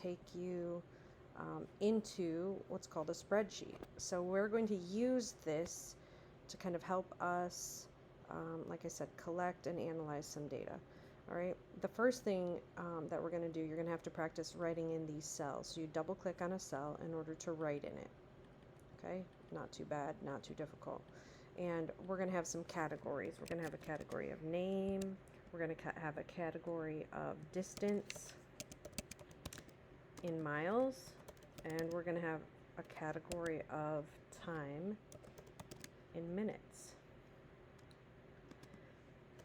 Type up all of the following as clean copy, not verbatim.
take you into what's called a spreadsheet. So we're going to use this to kind of help us, like I said, collect and analyze some data. All right, the first thing that we're going to do, you're going to have to practice writing in these cells. So you double click on a cell in order to write in it. Okay, not too bad, not too difficult. And we're going to have some categories. We're going to have a category of name. We're going to have a category of distance in miles. And we're going to have a category of time in minutes.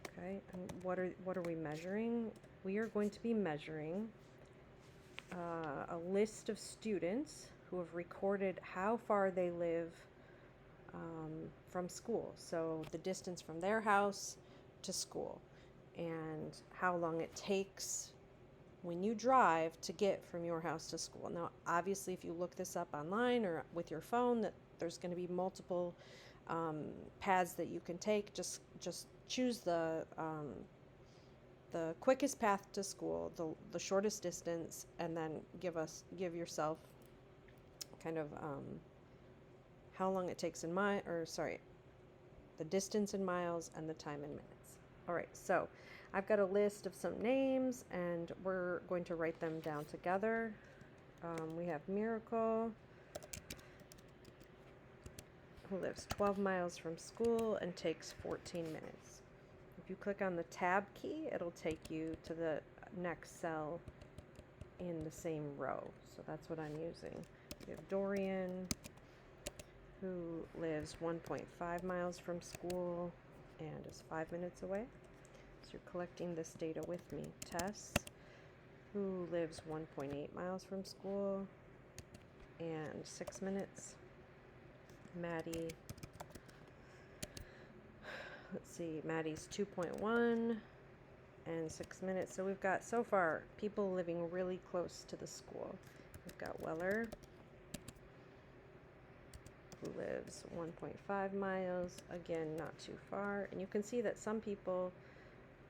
Okay, and what are we measuring? We are going to be measuring a list of students who have recorded how far they live from school. So the distance from their house to school and how long it takes when you drive to get from your house to school. Now, obviously, if you look this up online or with your phone, that there's going to be multiple paths that you can take. Just choose the quickest path to school, the shortest distance, and then give yourself kind of how long it takes in the distance in miles and the time in minutes. All right, so I've got a list of some names, and we're going to write them down together. We have Miracle, who lives 12 miles from school and takes 14 minutes. If you click on the tab key, it'll take you to the next cell in the same row. So that's what I'm using. We have Dorian, who lives 1.5 miles from school and is 5 minutes away. So you're collecting this data with me. Tess, who lives 1.8 miles from school and 6 minutes. Maddie, let's see, Maddie's 2.1 and 6 minutes. So we've got, so far, people living really close to the school. We've got Weller, who lives 1.5 miles, again, not too far. And you can see that some people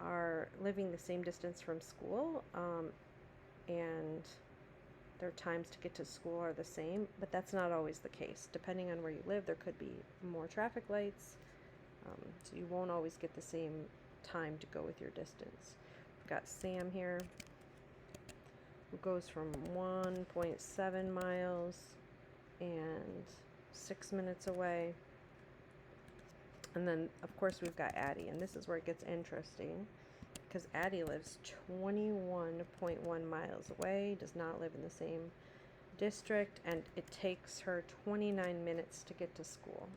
are living the same distance from school, and their times to get to school are the same, but that's not always the case. Depending on where you live, there could be more traffic lights, so you won't always get the same time to go with your distance. We've got Sam here, who goes from 1.7 miles and 6 minutes away. And then, of course, we've got Addie, and this is where it gets interesting, because Addie lives 21.1 miles away, does not live in the same district, and it takes her 29 minutes to get to school.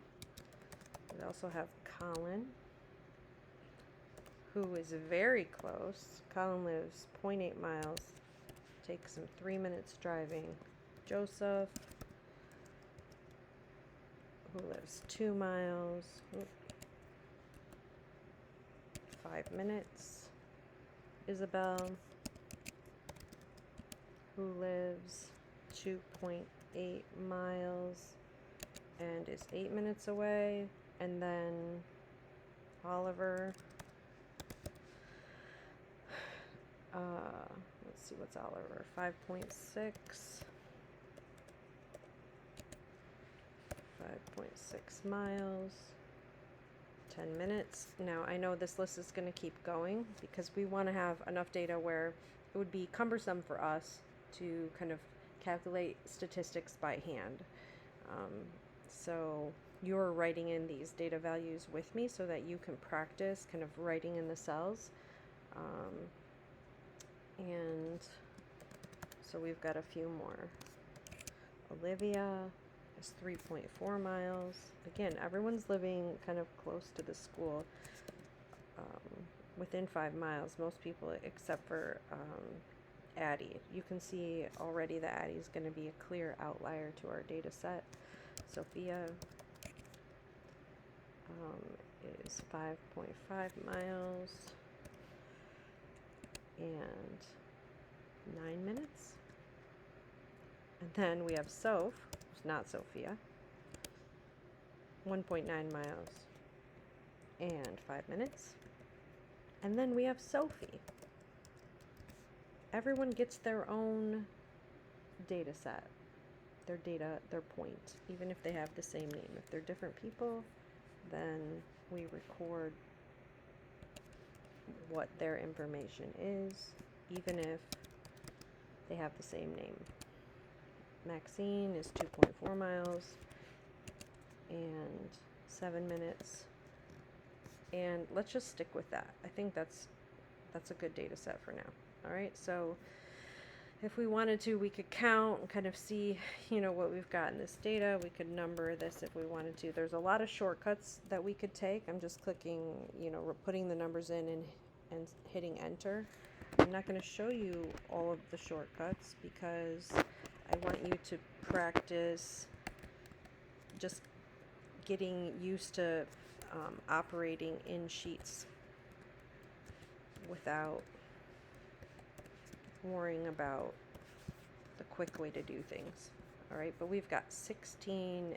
We also have Colin, who is very close. Colin lives 0.8 miles, takes him 3 minutes driving. Joseph, who lives 2 miles, 5 minutes. Isabel, who lives 2.8 miles and is 8 minutes away. And then Oliver, let's see, what's Oliver? 5.6 miles, 10 minutes. Now, I know this list is going to keep going because we want to have enough data where it would be cumbersome for us to kind of calculate statistics by hand. So you're writing in these data values with me so that you can practice kind of writing in the cells. And so we've got a few more. Olivia is 3.4 miles. Again, everyone's living kind of close to the school, within 5 miles, most people except for Addie. You can see already that Addie is going to be a clear outlier to our data set. Sophia is 5.5 miles and 9 minutes. And then we have Soph, who's not Sophia, 1.9 miles and 5 minutes. And then we have Sophie. Everyone gets their own data set, their data, their point, even if they have the same name. If they're different people, then we record what their information is, even if they have the same name. Maxine is 2.4 miles and 7 minutes. And let's just stick with that. I think that's a good data set for now. All right, so if we wanted to, we could count and kind of see, what we've got in this data. We could number this if we wanted to. There's a lot of shortcuts that we could take. I'm just clicking, putting the numbers in and hitting enter. I'm not going to show you all of the shortcuts because I want you to practice just getting used to operating in sheets without worrying about the quick way to do things. All right, but we've got 16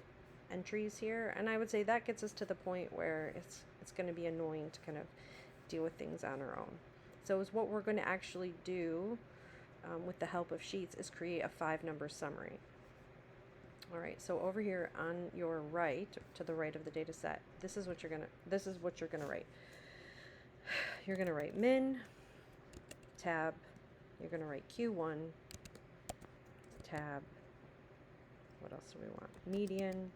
entries here, and I would say that gets us to the point where it's going to be annoying to kind of deal with things on our own. So is what we're going to actually do with the help of sheets is create a 5-number summary. All right, so over here on your right, to the right of the data set, this is what you're gonna write. You're gonna write min, tab, you're gonna write Q1, tab, what else do we want? Median,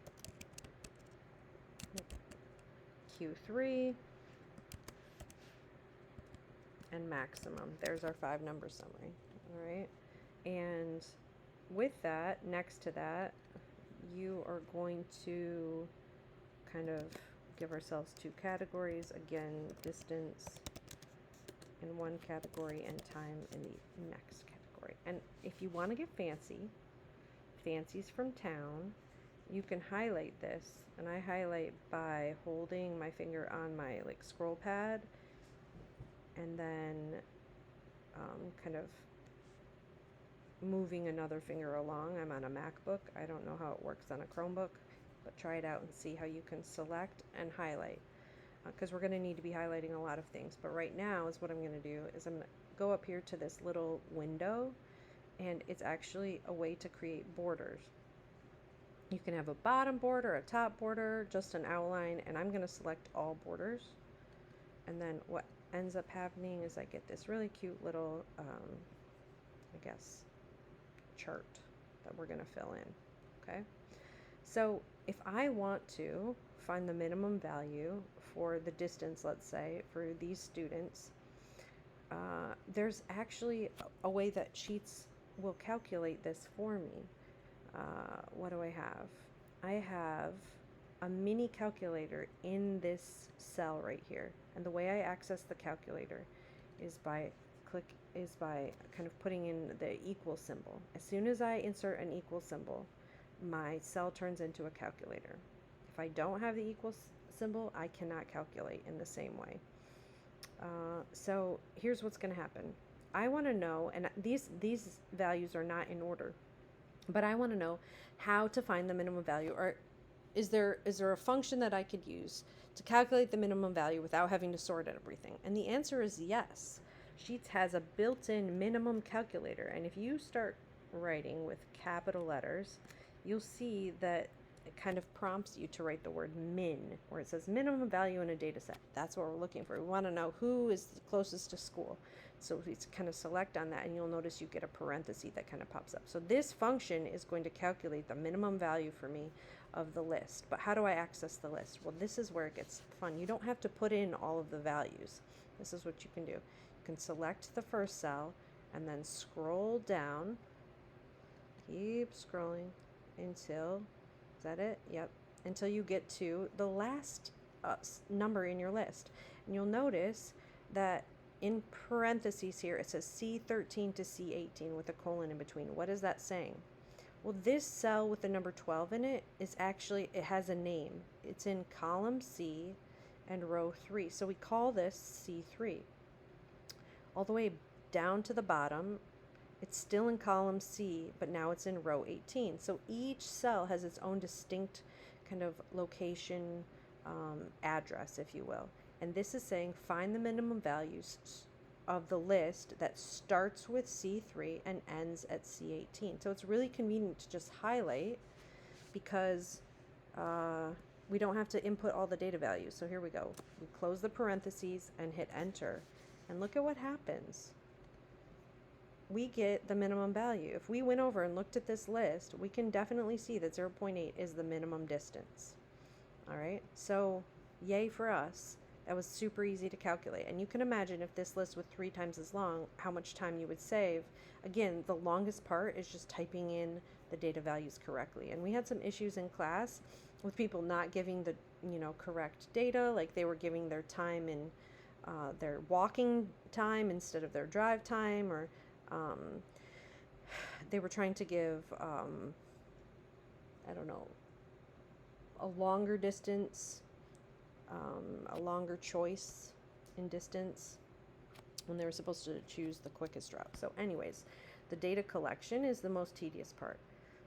Q3, and maximum. There's our 5-number summary. All right, and with that, next to that, you are going to kind of give ourselves 2 categories. Again, distance in one category and time in the next category. And if you want to get fancy's from town, you can highlight this. And I highlight by holding my finger on my scroll pad and then kind of moving another finger along. I'm on a MacBook. I don't know how it works on a Chromebook, but try it out and see how you can select and highlight, because we're going to need to be highlighting a lot of things. But right now is what I'm going to do is I'm going to go up here to this little window, and it's actually a way to create borders. You can have a bottom border, a top border, just an outline, and I'm going to select all borders. And then what ends up happening is I get this really cute little, I guess, chart that we're going to fill in. Okay, so if I want to find the minimum value for the distance, let's say for these students, there's actually a way that Sheets will calculate this for me. What do I have? I have a mini calculator in this cell right here, and the way I access the calculator is by kind of putting in the equal symbol. As soon as I insert an equal symbol, my cell turns into a calculator. If I don't have the equal symbol, I cannot calculate in the same way. So here's what's going to happen. I want to know, and these values are not in order, but I want to know how to find the minimum value, or is there a function that I could use to calculate the minimum value without having to sort everything? And the answer is yes. Sheets has a built-in minimum calculator, and if you start writing with capital letters, you'll see that it kind of prompts you to write the word min, where it says minimum value in a data set. That's what we're looking for. We want to know who is closest to school. So we kind of select on that, and you'll notice you get a parenthesis that kind of pops up. So this function is going to calculate the minimum value for me of the list. But how do I access the list? Well, this is where it gets fun. You don't have to put in all of the values. This is what you can do. You can select the first cell and then scroll down. Keep scrolling until, is that it? Yep. Until you get to the last number in your list. And you'll notice that in parentheses here, it says C13 to C18 with a colon in between. What is that saying? Well, this cell with the number 12 in it is actually, it has a name. It's in column C and row 3. So we call this C3. All the way down to the bottom, it's still in column C, but now it's in row 18. So each cell has its own distinct kind of location address, if you will. And this is saying find the minimum values of the list that starts with C3 and ends at C18. So it's really convenient to just highlight because we don't have to input all the data values. So here we go. We close the parentheses and hit enter. And look at what happens. We get the minimum value. If we went over and looked at this list, we can definitely see that 0.8 is the minimum distance. All right, so yay for us. That was super easy to calculate. And you can imagine if this list was 3 times as long, how much time you would save. Again, the longest part is just typing in the data values correctly. And we had some issues in class with people not giving the correct data, like they were giving their time in their walking time instead of their drive time, or they were trying to give, I don't know, a longer distance, a longer choice in distance when they were supposed to choose the quickest route. So anyways, the data collection is the most tedious part.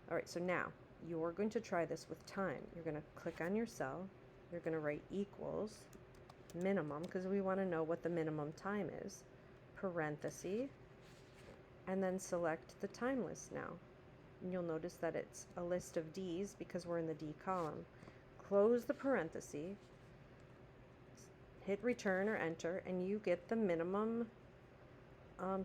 All right, so now you're going to try this with time. You're going to click on your cell. You're going to write equals minimum, because we want to know what the minimum time is, parenthesis, and then select the time list now. And you'll notice that it's a list of D's because we're in the D column. Close the parenthesis, hit return or enter, and you get the minimum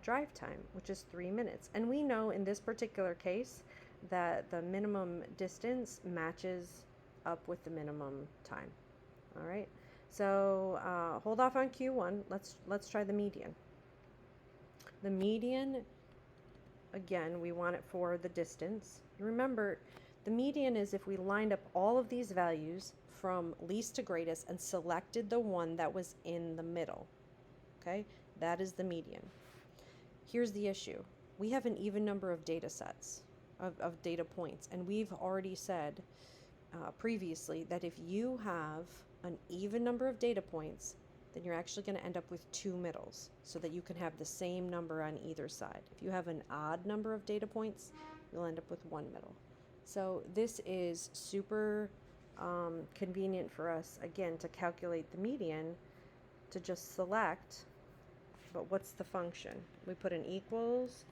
drive time, which is 3 minutes. And we know in this particular case that the minimum distance matches up with the minimum time. All right, so hold off on Q1. Let's try the median. The median, again, we want it for the distance. Remember, the median is if we lined up all of these values from least to greatest and selected the one that was in the middle. Okay, that is the median. Here's the issue. We have an even number of data sets, of data points, and we've already said previously that if you have an even number of data points, then you're actually going to end up with 2 middles so that you can have the same number on either side. If you have an odd number of data points, you'll end up with 1 middle. So this is super convenient for us, again, to calculate the median, to just select, but what's the function? We put an equals,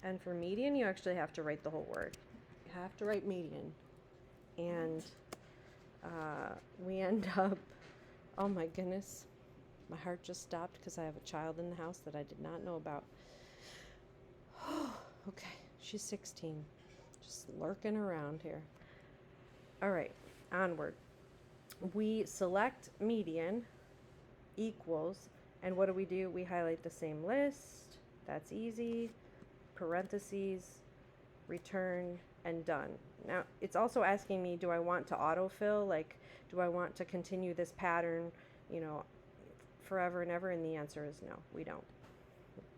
and for median, you actually have to write the whole word. You have to write median. And we end up, oh my goodness, my heart just stopped because I have a child in the house that I did not know about. Okay, she's 16, just lurking around here. All right, onward. We select median equals, and what do? We highlight the same list. That's easy. Parentheses, return, and done. Now, it's also asking me, do I want to autofill? Like, do I want to continue this pattern, forever and ever? And the answer is no, we don't.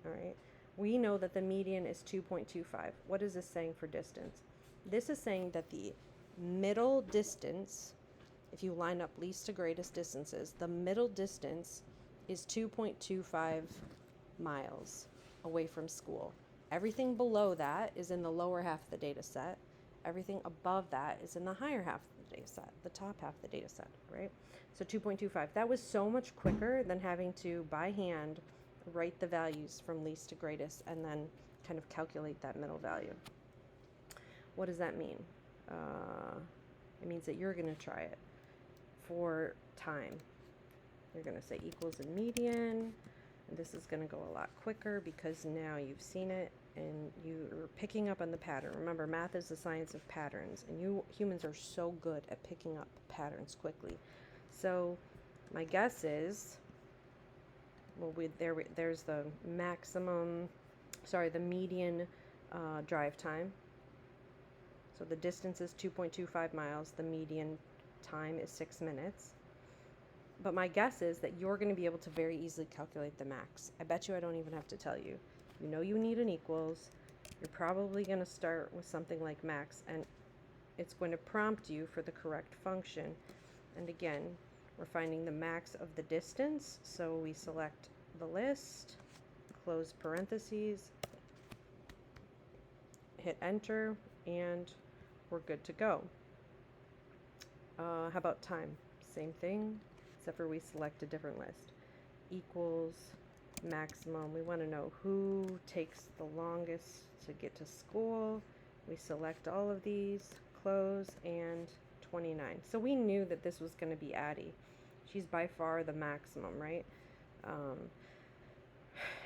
All right. We know that the median is 2.25. What is this saying for distance? This is saying that the middle distance, if you line up least to greatest distances, the middle distance is 2.25 miles away from school. Everything below that is in the lower half of the data set. Everything above that is in the higher half of the data set, the top half of the data set, right? So 2.25. That was so much quicker than having to, by hand, write the values from least to greatest and then kind of calculate that middle value. What does that mean? It means that you're going to try it for time. You're going to say equals and median. And this is going to go a lot quicker because now you've seen it and you're picking up on the pattern. Remember, math is the science of patterns, and you humans are so good at picking up patterns quickly. So my guess is, well, there's the median drive time. So the distance is 2.25 miles. The median time is 6 minutes. But my guess is that you're going to be able to very easily calculate the max. I bet you I don't even have to tell you. You know you need an equals. You're probably going to start with something like max, and it's going to prompt you for the correct function. And again, we're finding the max of the distance, so we select the list, close parentheses, hit enter, and we're good to go. How about time? Same thing, except for we select a different list. Equals maximum. We want to know who takes the longest to get to school. We select all of these, close, and 29. So we knew that this was going to be Addie. She's by far the maximum, right?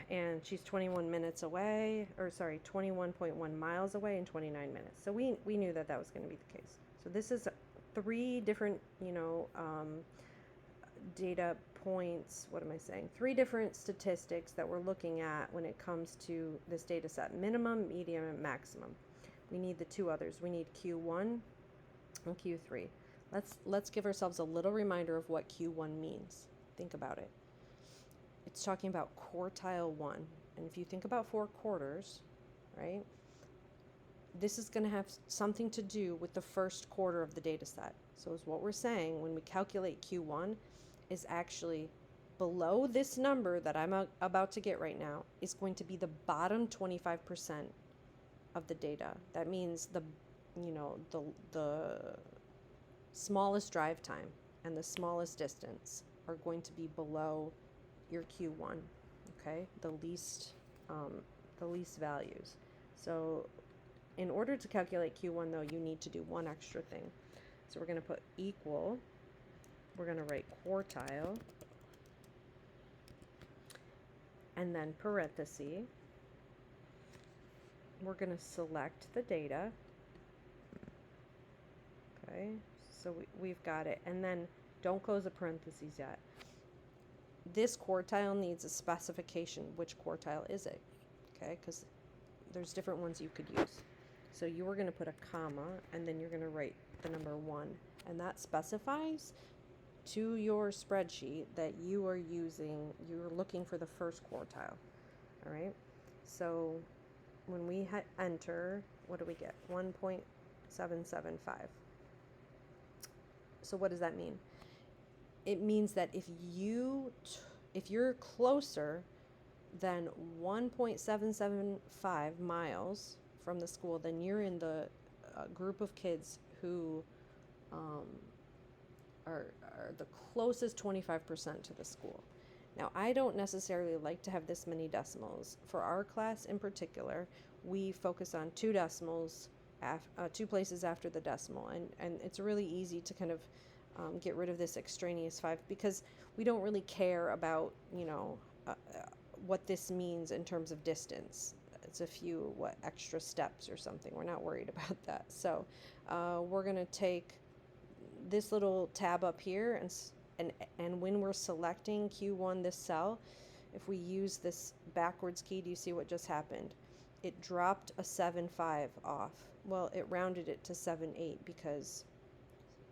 And she's 21 minutes away, or sorry, 21.1 miles away in 29 minutes. So we knew that that was going to be the case. So this is 3 different, data points. What am I saying? 3 different statistics that we're looking at when it comes to this data set: minimum, medium, and maximum. We need the 2 others. We need Q1 and Q3. Let's give ourselves a little reminder of what Q1 means. Think about it. It's talking about quartile 1. And if you think about 4 quarters, right, this is going to have something to do with the first quarter of the data set. So is what we're saying when we calculate Q1 is actually below this number that I'm about to get right now is going to be the bottom 25% of the data. That means the smallest drive time and the smallest distance are going to be below your Q1, okay? The least values. So in order to calculate Q1 though, you need to do one extra thing. So we're going to put equal, we're going to write quartile, and then parenthesis. We're going to select the data. Okay, so we've got it. And then don't close the parentheses yet. This quartile needs a specification. Which quartile is it? Okay, because there's different ones you could use. So you are going to put a comma, and then you're going to write the number 1. And that specifies to your spreadsheet that you're looking for the first quartile. All right, so when we enter, what do we get? 1.775. So what does that mean? It means that if you're closer than 1.775 miles from the school, then you're in the group of kids who are the closest 25% to the school. Now, I don't necessarily like to have this many decimals. For our class in particular, we focus on 2 decimals, 2 places after the decimal, and it's really easy to kind of get rid of this extraneous 5 because we don't really care about what this means in terms of distance. It's a few extra steps or something. We're not worried about that. So we're going to take this little tab up here, and when we're selecting Q1, this cell, if we use this backwards key, do you see what just happened? It dropped a 7.5 off. Well, it rounded it to 7.8 because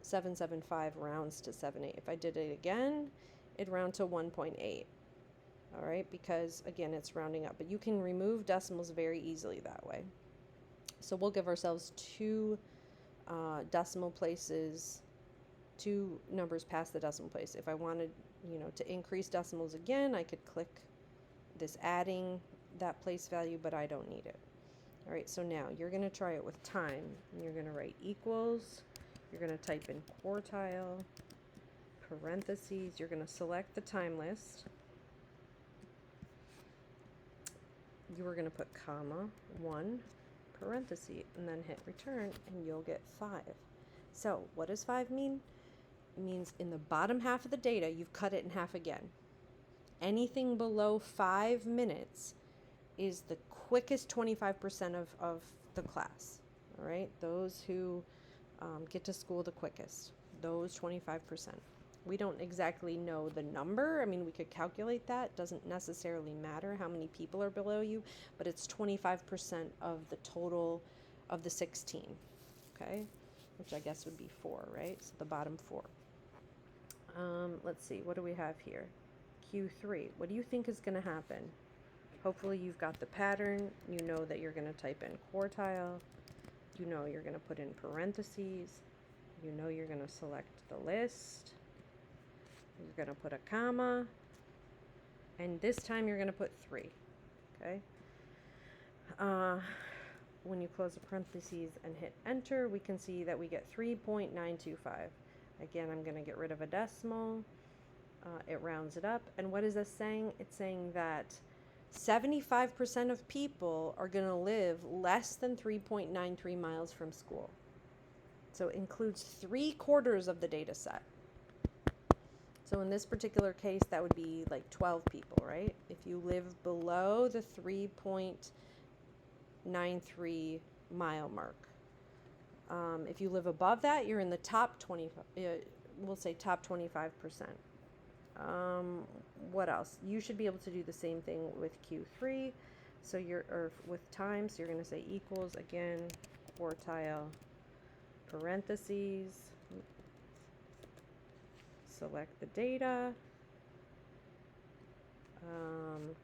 775 rounds to 7.8. If I did it again, it'd round to 1.8. All right, because again, it's rounding up. But you can remove decimals very easily that way. So we'll give ourselves 2 decimal places, 2 numbers past the decimal place. If I wanted, to increase decimals again, I could click this adding that place value, but I don't need it. All right, so now you're going to try it with time. And you're going to write equals. You're going to type in quartile, parentheses. You're going to select the time list. You are going to put comma, 1, parenthesis, and then hit return, and you'll get 5. So what does 5 mean? It means in the bottom half of the data, you've cut it in half again. Anything below 5 minutes is the quickest 25% of the class. All right, those who get to school the quickest, those 25%. We don't exactly know the number. I mean, we could calculate that. Doesn't necessarily matter how many people are below you, but it's 25% of the total of the 16, okay? Which I guess would be 4, right? So the bottom 4. Let's see, what do we have here? Q3. What do you think is going to happen? Hopefully you've got the pattern. You know that you're going to type in quartile. You know you're going to put in parentheses. You know you're going to select the list. You're going to put a comma. And this time you're going to put 3. Okay? When you close the parentheses and hit enter, we can see that we get 3.925. Again, I'm going to get rid of a decimal. It rounds it up. And what is this saying? It's saying that 75% of people are going to live less than 3.93 miles from school. So it includes 3/4 of the data set. So in this particular case, that would be like 12 people, right? If you live below the 3.93 mile mark. If you live above that, you're in the top 20, we'll say top 25%. What else? You should be able to do the same thing with Q3. So or with time, so you're going to say equals, again, quartile, parentheses, select the data,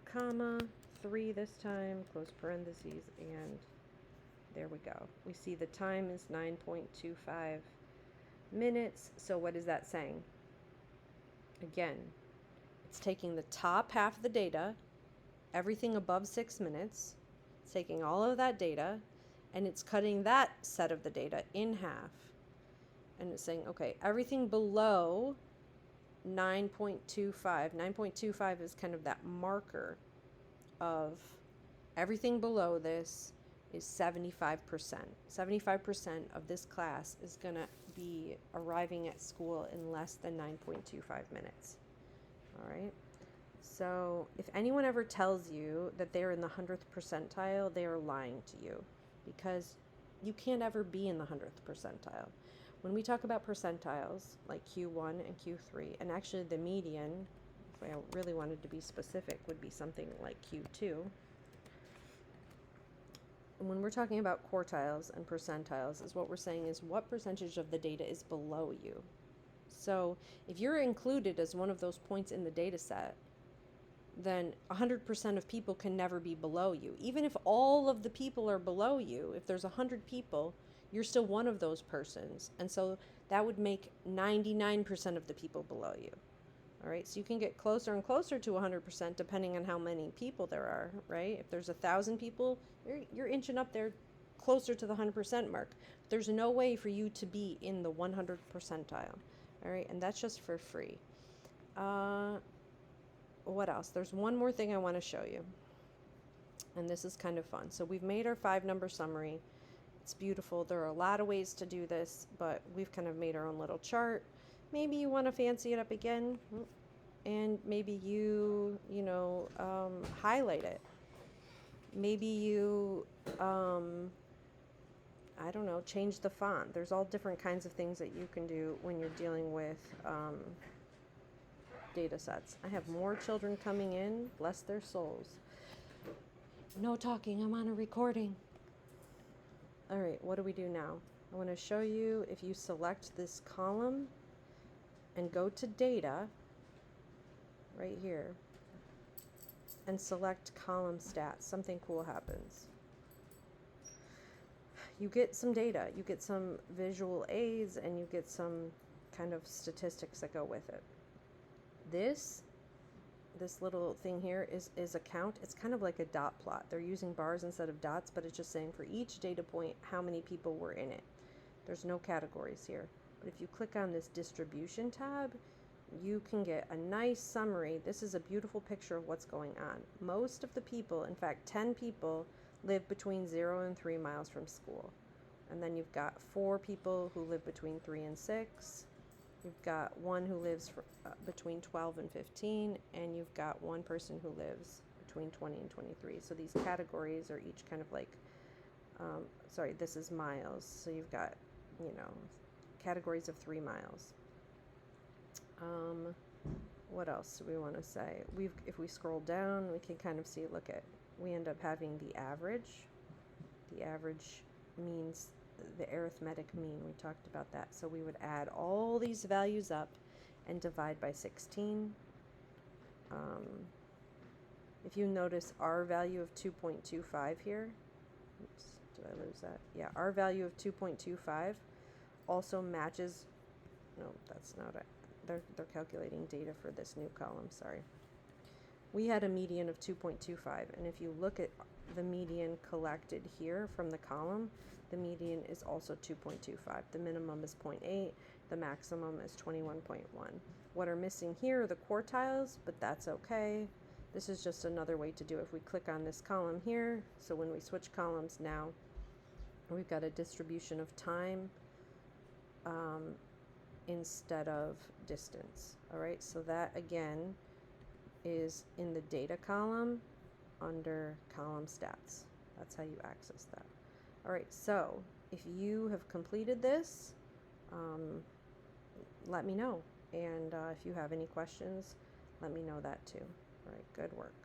comma, 3 this time, close parentheses, and there we go. We see the time is 9.25 minutes. So what is that saying? Again, it's taking the top half of the data, everything above 6 minutes, it's taking all of that data, and it's cutting that set of the data in half. And it's saying, okay, everything below 9.25. 9.25 is kind of that marker of everything below this is 75%. 75% of this class is going to be arriving at school in less than 9.25 minutes. All right. So if anyone ever tells you that they're in the 100th percentile, they are lying to you, because you can't ever be in the 100th percentile. When we talk about percentiles, like Q1 and Q3, and actually the median, if I really wanted to be specific, would be something like Q2. And when we're talking about quartiles and percentiles, is what we're saying is what percentage of the data is below you. So if you're included as one of those points in the data set, then 100% of people can never be below you. Even if all of the people are below you, if there's 100 people, you're still one of those persons. And so that would make 99% of the people below you. All right, so you can get closer and closer to 100% depending on how many people there are, right? If there's 1,000 people, you're inching up there closer to the 100% mark. There's no way for you to be in the 100th percentile. All right, and that's just for free. What else? There's one more thing I want to show you. And this is kind of fun. So we've made our 5-number summary. It's beautiful. There are a lot of ways to do this, but we've kind of made our own little chart. Maybe you want to fancy it up again, and maybe you highlight it. Maybe you, I don't know, change the font. There's all different kinds of things that you can do when you're dealing with data sets. I have more children coming in, bless their souls. No talking, I'm on a recording. All right, what do we do now? I want to show you, if you select this column and go to data right here and select column stats, something cool happens. You get some data, you get some visual aids, and you get some kind of statistics that go with it. This little thing here is a count. It's kind of like a dot plot. They're using bars instead of dots, but it's just saying for each data point how many people were in it. There's no categories here. But if you click on this distribution tab, you can get a nice summary. This is a beautiful picture of what's going on. Most of the people, in fact 10 people, live between 0 and 3 miles from school. And then you've got 4 people who live between 3 and 6. You've got 1 who lives between 12 and 15, and you've got 1 person who lives between 20 and 23. So these categories are each kind of like, this is miles. So you've got, categories of 3 miles. What else do we want to say? If we scroll down, we can kind of see, we end up having the average. The average means the arithmetic mean. We talked about that. So we would add all these values up and divide by 16. If you notice our value of 2.25 here, oops, did I lose that? Yeah, our value of 2.25 also matches, no, that's not it. They're calculating data for this new column, sorry. We had a median of 2.25, and if you look at the median collected here from the column, the median is also 2.25. The minimum is 0.8, the maximum is 21.1. what are missing here are the quartiles, but that's okay. This is just another way to do it. If we click on this column here, so when we switch columns now, we've got a distribution of time instead of distance. All right, so that again is in the data column under column stats. That's how you access that. All right, so if you have completed this, let me know. And if you have any questions, let me know that too. All right, good work.